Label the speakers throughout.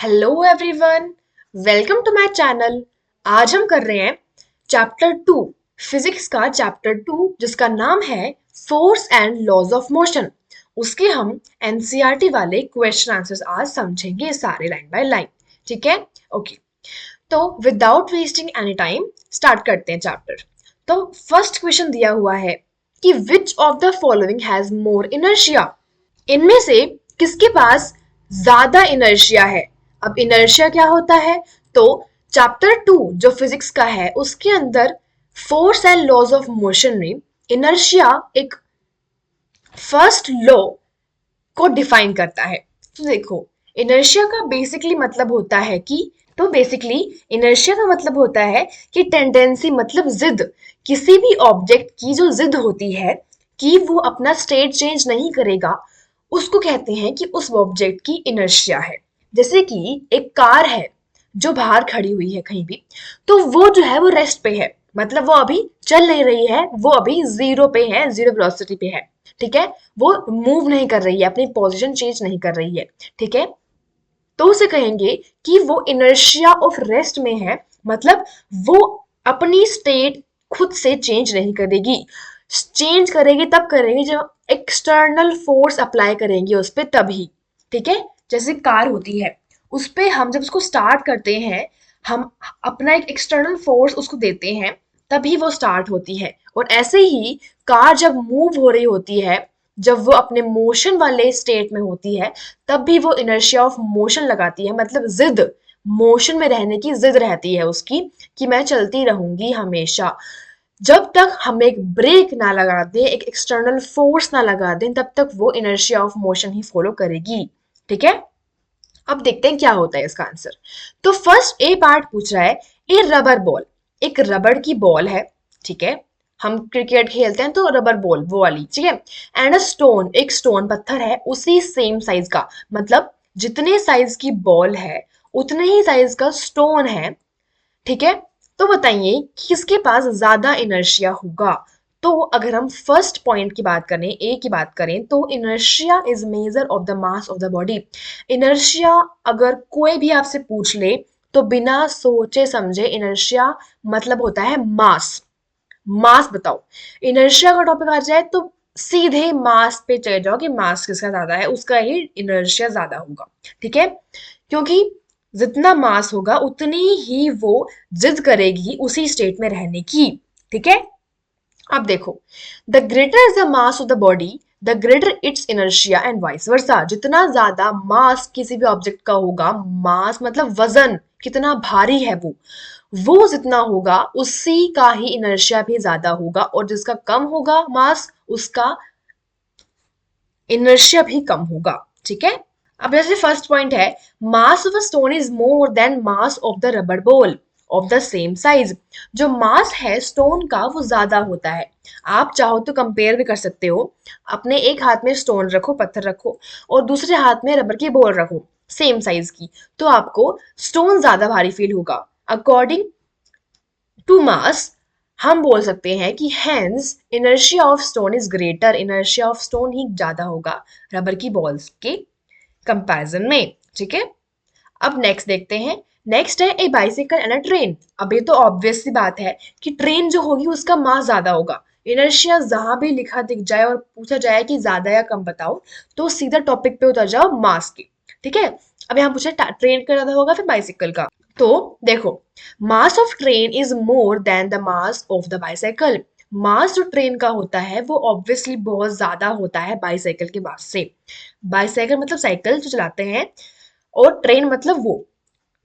Speaker 1: Hello everyone, welcome to my channel. आज हम कर रहे हैं चैप्टर 2 फिजिक्स का चैप्टर 2 जिसका नाम है force and laws of motion. उसके हम एनसीईआरटी वाले क्वेश्चन आंसर्स आज समझेंगे सारे लाइन बाय लाइन। ठीक है? ओके, तो without wasting any time start करते हैं चैप्टर। तो फर्स्ट क्वेश्चन दिया हुआ है कि which of the following has more inertia. इनमें से किसके पास ज्यादा इनर्शिया है। अब इनर्शिया क्या होता है? तो चैप्टर 2 जो फिजिक्स का है उसके अंदर force and laws of motion में इनर्शिया एक फर्स्ट लॉ को डिफाइन करता है। तो देखो, इनर्शिया का बेसिकली मतलब होता है कि बेसिकली इनर्शिया का मतलब होता है कि टेंडेंसी मतलब जिद। किसी भी ऑब्जेक्ट की जो जिद होती है कि वो अपना स्टेट चेंज नहीं करेगा, उसको कहते हैं कि उस ऑब्जेक्ट की इनर्शिया है। जैसे कि एक कार है जो बाहर खड़ी हुई है कहीं भी, तो वो जो है वो रेस्ट पे है, मतलब वो अभी चल नहीं रही है, वो अभी जीरो पे है, जीरो वेलोसिटी पे है। ठीक है? वो मूव नहीं कर रही है, अपनी पोजीशन चेंज नहीं कर रही है। ठीक है? तो उसे कहेंगे कि वो इनर्शिया ऑफ रेस्ट में है, मतलब वो अपनी स्टेट खुद से चेंज नहीं करेगी। चेंज करेगी तब करेगी जब एक्सटर्नल फोर्स अप्लाई करेंगे उस पर, तभी। ठीक है? जैसे कार होती है, उस पे हम जब उसको स्टार्ट करते हैं, हम अपना एक एक्सटर्नल फोर्स उसको देते हैं, तभी वो स्टार्ट होती है। और ऐसे ही कार जब मूव हो रही होती है, जब वो अपने मोशन वाले स्टेट में होती है, तब भी वो इनर्शिया ऑफ मोशन लगाती है, मतलब जिद, मोशन में रहने की जिद रहती है उसकी कि मैं चलती रहूंगी हमेशा। जब तक हम एक ब्रेक ना लगा दें, एक एक्सटर्नल फोर्स ना लगा दें, तब तक वो inertia of motion he follow करेगी। ठीक है? अब देखते हैं क्या होता है इसका आंसर। तो फर्स्ट ए पार्ट पूछ रहा है, ए रबर बॉल, एक रबड़ की बॉल है। ठीक है? हम क्रिकेट खेलते हैं तो रबर बॉल वो वाली। ठीक है? एंड अ स्टोन, एक स्टोन पत्थर है उसी सेम साइज का, मतलब जितने साइज की बॉल है उतने ही साइज का स्टोन है। ठीक है? तो बताइए कि किसके पास ज्यादा इनर्शिया होगा। तो अगर हम फर्स्ट पॉइंट की बात करें, ए की बात करें, तो inertia is measure of the mass of the body. Inertia अगर कोई भी आपसे पूछ ले तो बिना सोचे समझे इनर्शिया मतलब होता है मास। मास बताओ। इनर्शिया का टॉपिक आ जाए तो सीधे मास पे चले जाओ कि मास किसका ज्यादा है, उसका ही इनर्शिया ज्यादा होगा। ठीक है? क्योंकि जितना मास होगा उतनी ही वो जिद करेगी उसी स्टेट में रहने की। ठीक है? अब देखो, the greater is the mass of the body the greater it's inertia and vice versa. जितना ज्यादा मास किसी भी ऑब्जेक्ट का होगा, मास मतलब वजन, कितना भारी है वो जितना होगा उसी का ही इनर्शिया भी ज्यादा होगा, और जिसका कम होगा मास, उसका इनर्शिया भी कम होगा। ठीक है? अब जैसे फर्स्ट पॉइंट है, मास of a stone is more then mass of the rubber ball of the same size. जो मास है स्टोन का वो ज्यादा होता है। आप चाहो तो कंपेयर भी कर सकते हो। अपने एक हाथ में स्टोन रखो, पत्थर रखो, और दूसरे हाथ में रबर की बॉल रखो सेम साइज की, तो आपको स्टोन ज्यादा भारी फील होगा। अकॉर्डिंग टू मास हम बोल सकते हैं कि hence inertia of stone is greater, inertia of stone ही ज्यादा होगा रबर की बॉल्स के कंपैरिजन में। ठीक है? अब नेक्स्ट देखते हैं। नेक्स्ट है ए बाइसिकल एंड अ ट्रेन। अब ये तो ऑब्वियस सी बात है कि ट्रेन जो होगी उसका मास ज्यादा होगा। इनर्शिया जहां भी लिखा दिख जाए और पूछा जाए कि ज्यादा या कम बताओ, तो सीधा टॉपिक पे उतर जाओ, मास के। ठीक है? अब यहाँ पूछा ट्रेन का ज्यादा होगा फिर बाइसिकल का। तो देखो, mass of train is more than the mass of the bicycle. Mass जो ट्रेन का होता है वो ऑब्वियसली बहुत ज्यादा होता है बाइसाइकिल के मास से। बाइसाइकिल मतलब साइकिल जो चलाते हैं, और ट्रेन मतलब वो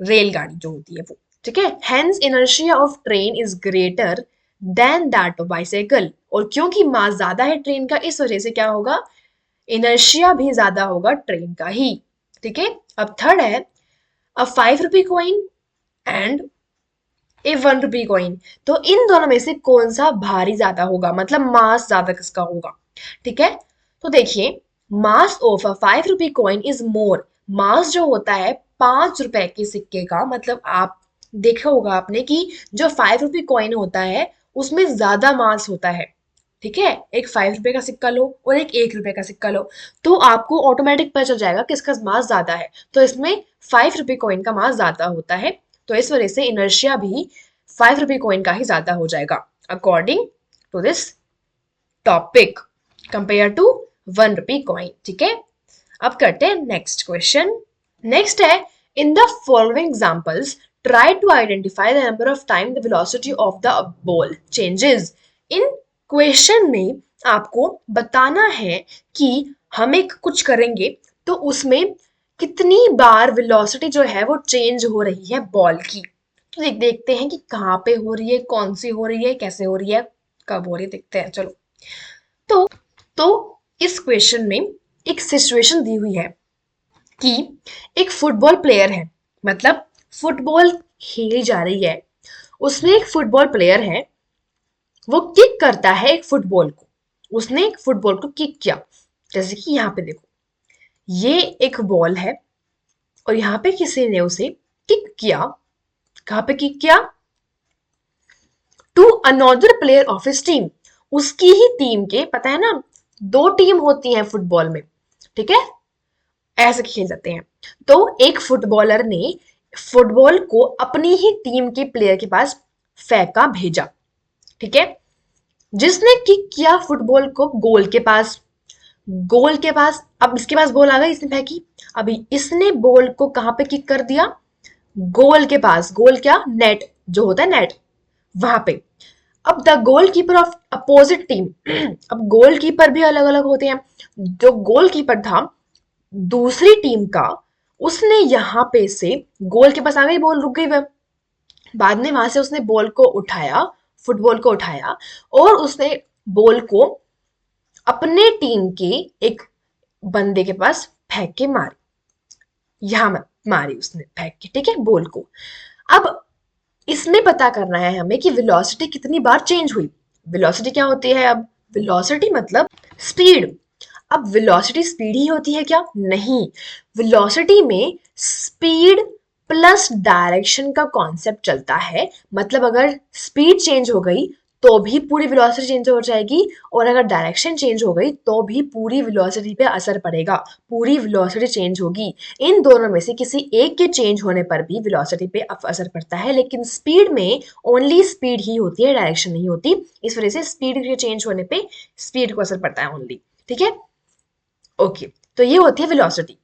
Speaker 1: रेलगाड़ी जो होती है वो। ठीक है? Hence inertia of train is greater than that of bicycle. और क्योंकि मास ज्यादा है ट्रेन का, इस वजह से क्या होगा, इनर्शिया भी ज्यादा होगा ट्रेन का ही। ठीक है? अब थर्ड है, अ 5 rupee coin and A 1 rupee coin. तो इन दोनों में से कौन सा भारी ज्यादा होगा, मतलब मास ज्यादा किसका होगा। ठीक है? तो देखिए, mass of a 5 rupee coin is more. Mass जो होता है 5 रुपए के सिक्के का, मतलब आप देखा होगा आपने कि जो 5 रुपी कॉइन होता है उसमें ज्यादा मास होता है। ठीक है, एक 5 रुपए का सिक्का लो और एक 1 रुपए का सिक्का लो, तो आपको ऑटोमेटिक पता चल जाएगा किसका मास ज्यादा है। तो इसमें 5 रुपए कॉइन का मास ज्यादा होता है, तो इस वजह से इनर्शिया भी 5 रुपए कॉइन का ही ज्यादा हो जाएगा according to this topic compare to 1 rupee coin. ठीक है, अब करते हैं नेक्स्ट क्वेश्चन। नेक्स्ट है, in the following examples try to identify the number of time the velocity of the ball changes. इन क्वेश्चन में आपको बताना है कि हम एक कुछ करेंगे तो उसमें कितनी बार वेलोसिटी जो है वो चेंज हो रही है बॉल की। तो देखते हैं कि कहाँ पे हो रही है, कौन सी हो रही है, कैसे हो रही है, कब हो रही है, देखते हैं चलो। तो तो इस क्वेश्चन में एक सिचुएशन दी हुई है कि एक फुटबॉल प्लेयर है, मतलब फुटबॉल खेली जा रही है, उसमें एक फुटबॉल प्लेयर है, वो किक करता है एक फुटबॉल को, उसने एक फुटबॉल को किक किया। जैसे कि यहाँ पे देखो, ये एक बॉल है और यहाँ पे किसी ने उसे किक किया। कहाँ पे किक किया? To another player of his team, उसकी ही टीम के, पता है ना 2 टीम होती हैं फुटबॉल में, ठीक है, ऐसे खेल जाते हैं। तो एक फुटबॉलर ने फुटबॉल को अपनी ही टीम के प्लेयर के पास फेंका, भेजा, ठीक है। जिसने किक किया फुटबॉल को गोल के पास, गोल के पास, अब इसके पास बॉल आ गई, इसने फेंकी, अभी इसने बॉल को कहां पे किक कर दिया? गोल के पास। गोल क्या? नेट जो होता है, नेट, वहां पे। अब the goalkeeper of opposite team, अब गोलकीपर भी अलग अलग होते हैं। जो गोलकीपर था दूसरी टीम का, उसने यहां पे से गोल के पास आ गई बॉल, रुक गई वह, बाद में वहां से उसने बॉल को उठाया, फुटबॉल को उठाया और उसने बॉल को अपने टीम के एक बंदे के पास फेंक के मारी, यहां मारी उसने फेंक के, ठीक है, बॉल को। अब इसमें पता करना है हमें कि वेलोसिटी कितनी बार चेंज हुई। वेलोसिटी क्या होती है? अब वेलोसिटी मतलब स्पीड। अब वेलोसिटी स्पीड ही होती है क्या? नहीं, वेलोसिटी में स्पीड प्लस डायरेक्शन का कॉन्सेप्ट चलता है। मतलब अगर स्पीड चेंज हो गई तो भी पूरी वेलोसिटी चेंज हो जाएगी, और अगर डायरेक्शन चेंज हो गई तो भी पूरी वेलोसिटी पे असर पड़ेगा, पूरी वेलोसिटी चेंज होगी। इन दोनों में से किसी एक के चेंज होने पर भी वेलोसिटी पे असर पड़ता है, लेकिन स्पीड में ओनली स्पीड ही होती है, डायरेक्शन नहीं होती। इस वजह से स्पीड के चेंज होने पे स्पीड को असर पड़ता है ओनली, ठीक है। ओके, तो ये होती है वेलोसिटी।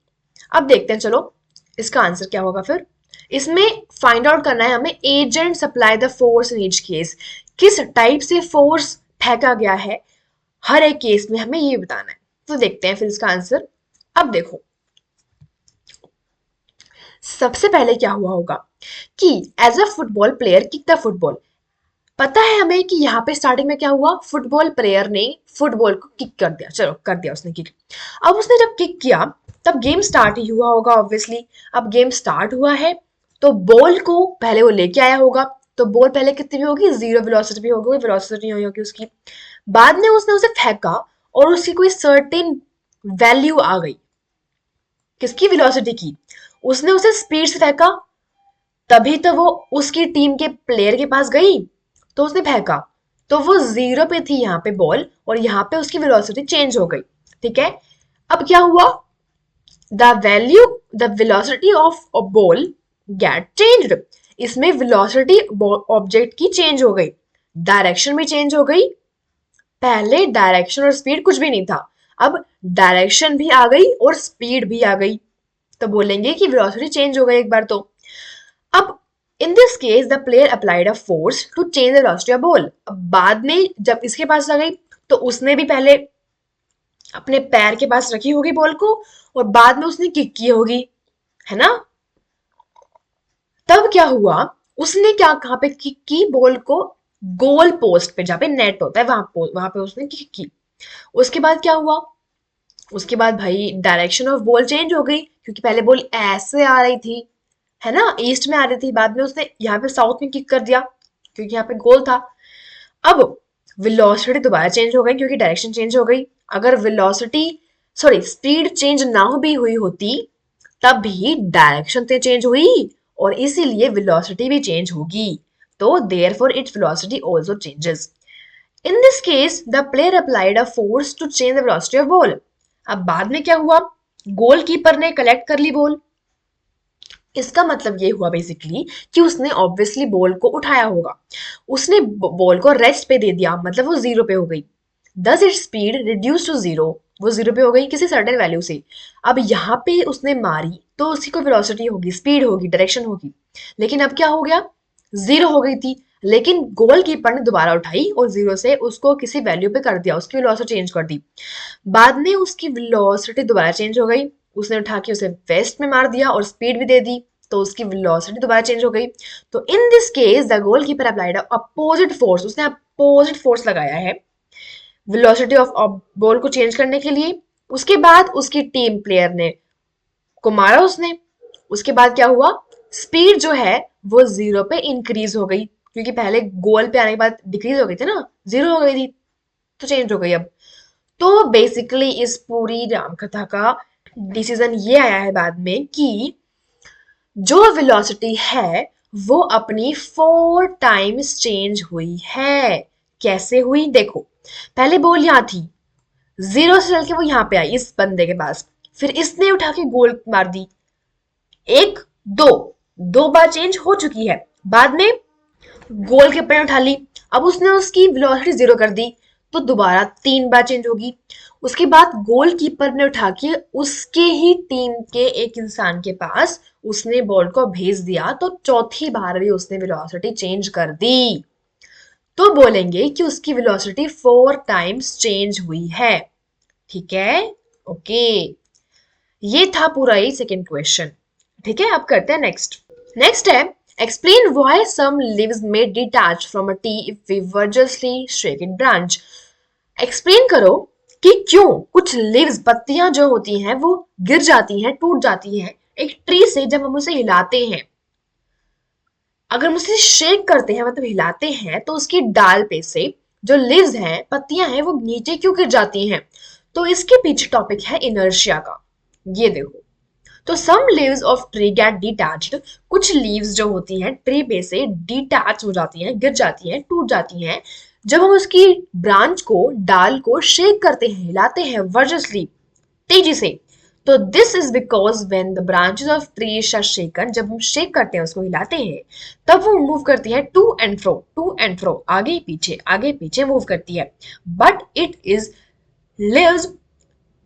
Speaker 1: अब देखते हैं चलो इसका आंसर क्या होगा। फिर इसमें फाइंड आउट करना है हमें agent supply the force in each case, किस टाइप से फोर्स फेंका गया है हर एक केस में, हमें ये बताना है। तो देखते हैं फिर इसका आंसर। अब देखो, सबसे पहले क्या हुआ होगा कि as a football player kick the football, पता है हमें कि यहाँ पे स्टार्टिंग में क्या हुआ, फुटबॉल प्लेयर ने फुटबॉल को किक कर दिया, चलो कर दिया उसने किक। अब उसने जब किक किया तब गेम स्टार्ट ही हुआ होगा ऑब्वियसली। अब गेम स्टार्ट हुआ है तो बॉल को पहले वो लेके आया होगा, तो बॉल पहले कितनी भी होगी? जीरो वेलोसिटी भी होगी, वेलोसिटी नहीं होगी उसकी। बाद में उसने उसे फेंका और उसकी कोई सर्टेन वैल्यू आ गई, किसकी? वेलोसिटी की। उसने उसे स्पीड से फेंका, तभी तो वो उसकी टीम के प्लेयर के पास गई, तो उसने फेंका, तो वो जीरो पे थी यहाँ पे बॉल, और यहाँ पे उसकी वेलोसिटी चेंज हो गई, ठीक है। अब क्या हुआ? The value, the velocity of a ball get changed, इसमें वेलोसिटी ऑब्जेक्ट की चेंज हो गई, डायरेक्शन भी चेंज हो गई। पहले डायरेक्शन और स्पीड कुछ भी नहीं था, अब डायरेक्शन भी आ गई और स्पीड भी आ गई, तो बोलेंगे कि वेलोसिटी चेंज हो गई एक बार तो। अब in this case the player applied a force to change the velocity of ball, अब बाद में जब इसके पास आ गई तो उसने भी पहले अपने पैर के पास रखी होगी बॉल को, और बाद में उसने किक की होगी, है ना। तब क्या हुआ, उसने क्या कहाँ पे किक की बॉल को? गोल पोस्ट पे, जहाँ पे नेट होता है वहां पे उसने किक की। उसके बाद क्या हुआ? उसके बाद भाई डायरेक्शन ऑफ बॉल चेंज हो गई, क्योंकि पहले बॉल ऐसे आ रही थी, है ना, ईस्ट में आ रही थी, बाद में उसने यहाँ पे साउथ में किक कर दिया क्योंकि यहाँ पे गोल था। अब वेलोसिटी दोबारा चेंज हो गई क्योंकि डायरेक्शन चेंज हो गई। अगर वेलोसिटी, सॉरी, स्पीड चेंज ना भी हुई होती तब भी डायरेक्शन तो चेंज हुई, और इसीलिए वेलोसिटी भी चेंज होगी, तो therefore its velocity also changes. In this case the player applied a force to change the velocity of ball. अब बाद में क्या हुआ, गोलकीपर ने कलेक्ट कर ली बॉल। इसका मतलब ये हुआ बेसिकली कि उसने ऑब्वियसली बॉल को उठाया होगा, उसने बॉल को रेस्ट पे दे दिया, मतलब वो जीरो पे हो गई। Thus it speed reduce to zero, वो जीरो पे हो गई किसी सर्टेन वैल्यू से। अब यहाँ पे उसने मारी तो उसकी कोई वेलोसिटी होगी, स्पीड होगी, डायरेक्शन होगी, लेकिन अब क्या हो गया, जीरो हो गई थी। लेकिन गोलकीपर ने दोबारा उठाई और जीरो से उसको किसी वैल्यू पे कर दिया, उसकी वेलोसिटी चेंज कर दी। बाद में उसकी वेलोसिटी दोबारा चेंज हो गई, उसने उठा के उसे वेस्ट में मार दिया और स्पीड भी दे दी, तो उसकी वेलोसिटी दोबारा चेंज हो गई। तो इन this case the goalkeeper applied opposite force, उसने अपोजिट फोर्स लगाया है वेलोसिटी ऑफ बॉल को चेंज करने के लिए। उसके बाद उसकी टीम प्लेयर ने को मारा उसने। उसके बाद क्या हुआ, स्पीड जो है वो जीरो पे इंक्रीज हो गई, क्योंकि पहले गोल पे आने के बाद डिक्रीज हो गई थी ना, जीरो हो गई थी, तो चेंज हो गई अब। तो बेसिकली इस पूरी रामकथा का डिसीजन ये आया है बाद में कि जो वेलोसिटी है वो अपनी 4 टाइम्स चेंज हुई है। कैसे हुई देखो, पहले बॉल यहाँ थी, जीरो से चल के वो यहाँ पे आई इस बंदे के पास, फिर इसने उठा के गोल मार दी, एक दो, दो बार चेंज हो चुकी है। बाद में गोल कीपर ने उठा ली, अब उसने उसकी वेलोसिटी जीरो कर दी, तो दोबारा 3 बार चेंज होगी। उसके बाद गोलकीपर ने उठा के उसके ही टीम के एक इंसान के पास उसने बॉल को भेज दिया, तो चौथी बार भी उसने वेलोसिटी चेंज कर दी, तो बोलेंगे कि उसकी वेलोसिटी 4 टाइम्स चेंज हुई है। ठीक है, ओके, ये था पूरा ही सेकेंड क्वेश्चन। ठीक है, अब करते हैं नेक्स्ट। नेक्स्ट है explain why some leaves may detach from a tree if we vigorously shake its branch। Explain करो कि क्यों कुछ लीव्स, पत्तियां जो होती हैं वो गिर जाती हैं, टूट जाती हैं एक ट्री से जब हम उसे हिलाते हैं। अगर हम उसे शेक करते हैं मतलब हिलाते हैं, तो उसकी डाल पे से जो लीव्स हैं, पत्तियां हैं, वो नीचे क्यों गिर जाती हैं। तो इसके पीछे टॉपिक है इनर्शिया का। ये देखो, तो some leaves of tree get detached, कुछ लीव्स जो होती हैं ट्री पे से डिटैच हो जाती हैं, गिर जाती हैं, टूट जाती हैं जब हम उसकी ब्रांच को, डाल को शेक करते हैं, हिलाते हैं वर्जसली, तेजी से। तो this is because when the branches of trees are shaken, जब हम शेक करते हैं, उसको हिलाते हैं, तब वो मूव करती है to and fro, to and fro, आगे पीछे मूव करती है। But it is leaves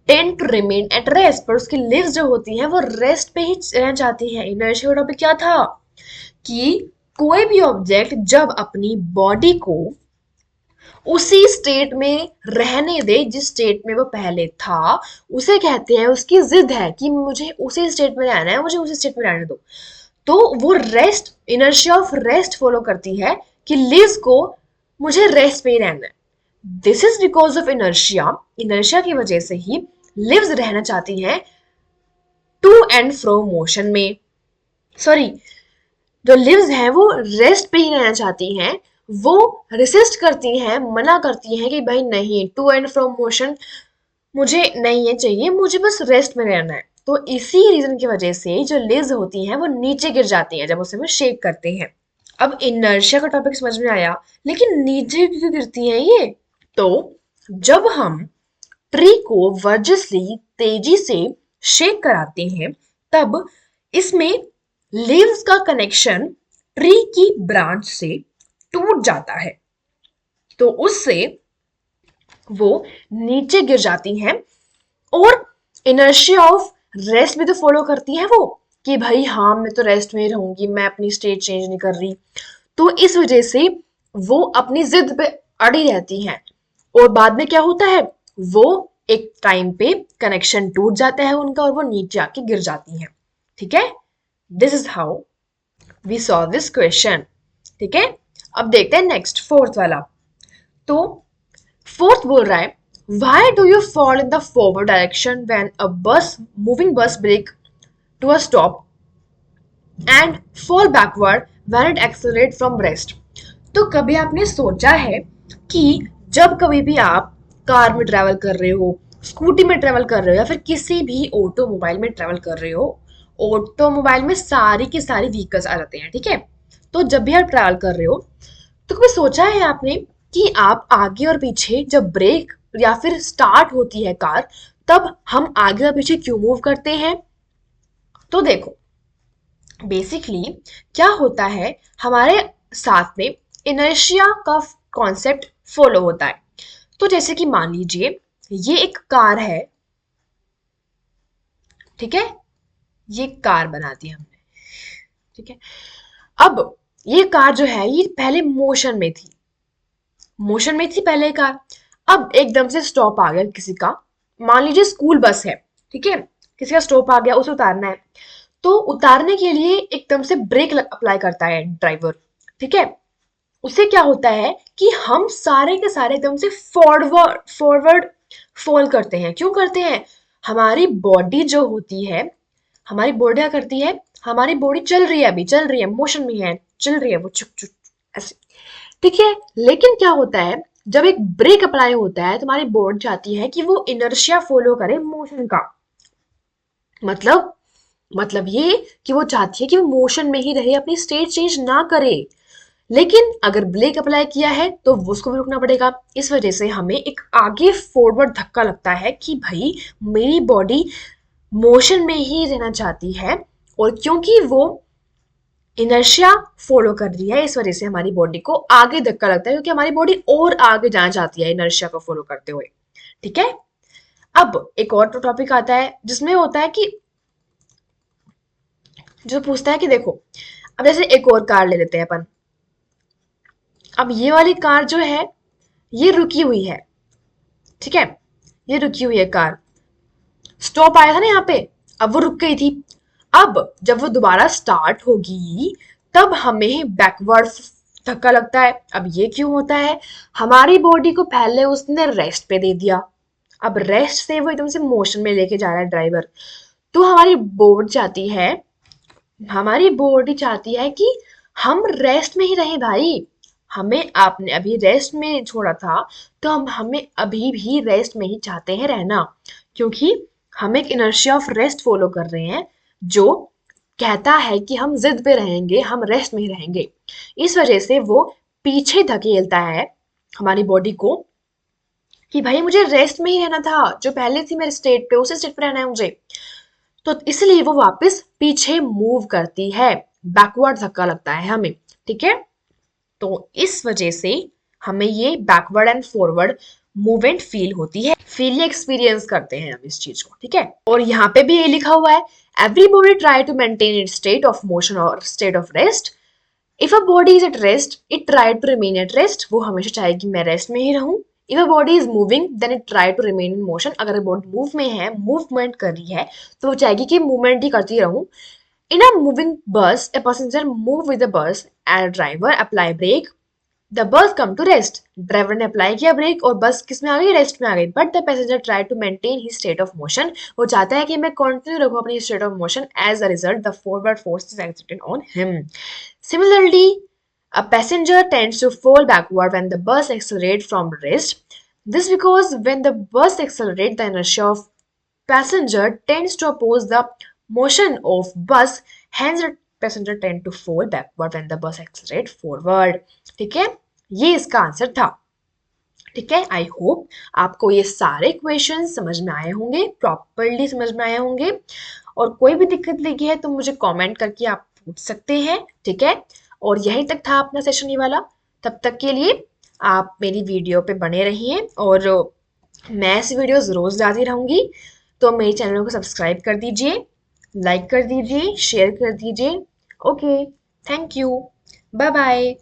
Speaker 1: tend to remain at rest, पर उसकी लिव्स जो होती हैं वो रेस्ट पे ही रहना चाहती हैं। इनर्शिया का टॉपिक क्या था कि कोई भी ऑब्जेक्ट जब अपनी बॉडी को उसी स्टेट में रहने दे जिस स्टेट में वो पहले था, उसे कहते हैं, उसकी जिद है कि मुझे उसी स्टेट में रहना है, मुझे उसी स्टेट में रहने दो, तो वो rest, inertia of rest follow करती है कि लिव्स को मुझे रेस्ट पे ही रहना है। This is because of inertia, inertia की वजह से ही लिव्स रहना चाहती हैं टू एंड फ्रो मोशन में। सॉरी, जो लिव्स हैं वो रेस्ट पे ही रहना चाहती हैं, वो रेसिस्ट करती हैं, मना करती हैं कि भाई नहीं, टू एंड फ्रो मोशन मुझे नहीं है चाहिए, मुझे बस रेस्ट में रहना है। तो इसी रीजन की वजह से जो लिव्स होती हैं वो नीचे गिर जाती हैं जब उसे हम शेक करते हैं। अब इनर्शिया का टॉपिक समझ में आया, लेकिन नीचे क्यों गिरती हैं ये। तो जब हम ट्री को वर्जसली, तेजी से शेक कराते हैं, तब इसमें लीव्स का कनेक्शन ट्री की ब्रांच से टूट जाता है, तो उससे वो नीचे गिर जाती हैं। और इनर्शिया ऑफ रेस्ट भी तो फॉलो करती है वो, कि भाई हाँ मैं तो रेस्ट में ही रहूंगी, मैं अपनी स्टेट चेंज नहीं कर रही। तो इस वजह से वो अपनी जिद पे अड़ी रहती हैं, और बाद में क्या होता है, वो एक टाइम पे कनेक्शन टूट जाता है उनका और वो नीचे आके गिर जाती हैं। ठीक है, this is how we saw this question. ठीक है, अब देखते हैं नेक्स्ट फोर्थ वाला। तो फोर्थ बोल रहा है, why do you fall in the forward direction when a moving bus brake to a stop and fall backward when it accelerates from rest। तो कभी आपने सोचा है कि जब कभी भी आप कार में ट्रेवल कर रहे हो, स्कूटी में ट्रेवल कर रहे हो, या फिर किसी भी ऑटोमोबाइल में ट्रेवल कर रहे हो, ऑटोमोबाइल में सारी की सारी व्हीकल्स आ जाते हैं, ठीक है। तो जब भी आप ट्रैवल कर रहे हो, तो कभी सोचा है आपने कि आप आगे और पीछे जब ब्रेक या फिर स्टार्ट होती है कार, तब हम आगे और पीछे क्यों मूव करते हैं? तो देखो, बेसिकली क्या होता है, हमारे साथ में इनर्शिया का कॉन्सेप्ट फॉलो होता है। तो जैसे कि मान लीजिए ये एक कार है, ठीक है, ये कार बना दी हमने, ठीक है। अब ये कार जो है ये पहले मोशन में थी पहले कार। अब एकदम से स्टॉप आ गया किसी का, मान लीजिए स्कूल बस है, ठीक है, किसी का स्टॉप आ गया, उसे उतारना है। तो उतारने के लिए एकदम से ब्रेक अप्लाई करता है ड्राइवर, ठीक है। उससे क्या होता है कि हम सारे के सारे एकदम से फॉरवर्ड फॉरवर्ड फॉल करते हैं। क्यों करते हैं? हमारी बॉडी जो होती है, हमारी बॉडी क्या करती है, हमारी बॉडी चल रही है, अभी चल रही है, मोशन में है, चल रही है वो चुप चुप ऐसे, ठीक है। लेकिन क्या होता है, जब एक ब्रेक अप्लाई होता है तो हमारी बॉडी चाहती है कि वो इनर्शिया फॉलो करे मोशन का। मतलब ये कि वो चाहती है कि वो मोशन में ही रहे, अपनी स्टेट चेंज ना करे। लेकिन अगर ब्रेक अप्लाई किया है तो उसको भी रुकना पड़ेगा। इस वजह से हमें एक आगे फॉरवर्ड धक्का लगता है कि भाई मेरी बॉडी मोशन में ही रहना चाहती है, और क्योंकि वो इनर्शिया फॉलो कर रही है, इस वजह से हमारी बॉडी को आगे धक्का लगता है, क्योंकि हमारी बॉडी और आगे जाना चाहती है इनर्शिया को फॉलो करते हुए, ठीक है। अब एक और टॉपिक आता है जिसमें होता है कि जो पूछता है कि देखो, अब जैसे एक और कार ले लेते हैं अपन। अब ये वाली कार जो है ये रुकी हुई है, ठीक है, ये रुकी हुई है कार, स्टॉप आया था ना यहाँ पे, अब वो रुक गई थी। अब जब वो दोबारा स्टार्ट होगी तब हमें बैकवर्ड धक्का लगता है। अब ये क्यों होता है? हमारी बॉडी को पहले उसने रेस्ट पे दे दिया, अब रेस्ट से वो एकदम से मोशन में लेके जा रहा है ड्राइवर। तो हमारी बॉडी चाहती है कि हम रेस्ट में ही रहें भाई। हमें आपने अभी रेस्ट में छोड़ा था, तो हमें अभी भी रेस्ट में ही चाहते हैं रहना, क्योंकि हम एक इनर्शिया ऑफ रेस्ट फॉलो कर रहे हैं जो कहता है कि हम जिद पे रहेंगे, हम रेस्ट में ही रहेंगे। इस वजह से वो पीछे धकेलता है हमारी बॉडी को कि भाई मुझे रेस्ट में ही रहना था, जो पहले थी मेरे स्टेट पे उसी स्टेट पे रहना है मुझे। तो इसलिए वो वापस पीछे मूव करती है, बैकवर्ड धक्का लगता है हमें, ठीक है। तो इस वजह से हमें ये backward and forward movement feel होती है, फील एक्सपीरियंस करते हैं हम इस चीज को, ठीक है। और यहाँ पे भी ये लिखा हुआ है, everybody try to maintain its state of motion और state of rest. If a body is at rest it try to remain at rest, वो हमेशा चाहेगी मैं रेस्ट में ही रहूं। If a body is moving then it try to remain in motion, अगर body move में है, मूवमेंट कर रही है, तो वो चाहेगी कि मूवमेंट ही करती रहूं। इन a moving bus a passenger move with the bus and driver apply brake, the bus come to rest, driver ने अप्लाई किया ब्रेक और बस किस में आ गई, रेस्ट में आ गई। But the passenger try to maintain he state of motion, वो चाहता है कि मैं कंटिन्यू रखूं अपनी state of motion. As a result the forward force is exerted on him. Similarly a passenger tends to fall backward when the bus accelerates from rest. This because when the bus accelerates, the inertia of passenger tends to oppose the motion of bus. Hence, the passenger tend to fall backward when the bus accelerates forward. ठीक है, ये इसका answer था। ठीक है, I hope आपको ये सारे क्वेश्चन समझ में आए होंगे, प्रॉपरली समझ में आए होंगे। और कोई भी दिक्कत लगी है तो मुझे कमेंट करके आप पूछ सकते हैं, ठीक है। और यहीं तक था अपना सेशन ये वाला। तब तक के लिए आप मेरी वीडियो पे बने रहिए, और मैं ऐसी वीडियोस रोज डालती रहूंगी। तो मेरे चैनल को सब्सक्राइब कर दीजिए, लाइक कर दीजिए, शेयर कर दीजिए। Okay, thank you, bye bye.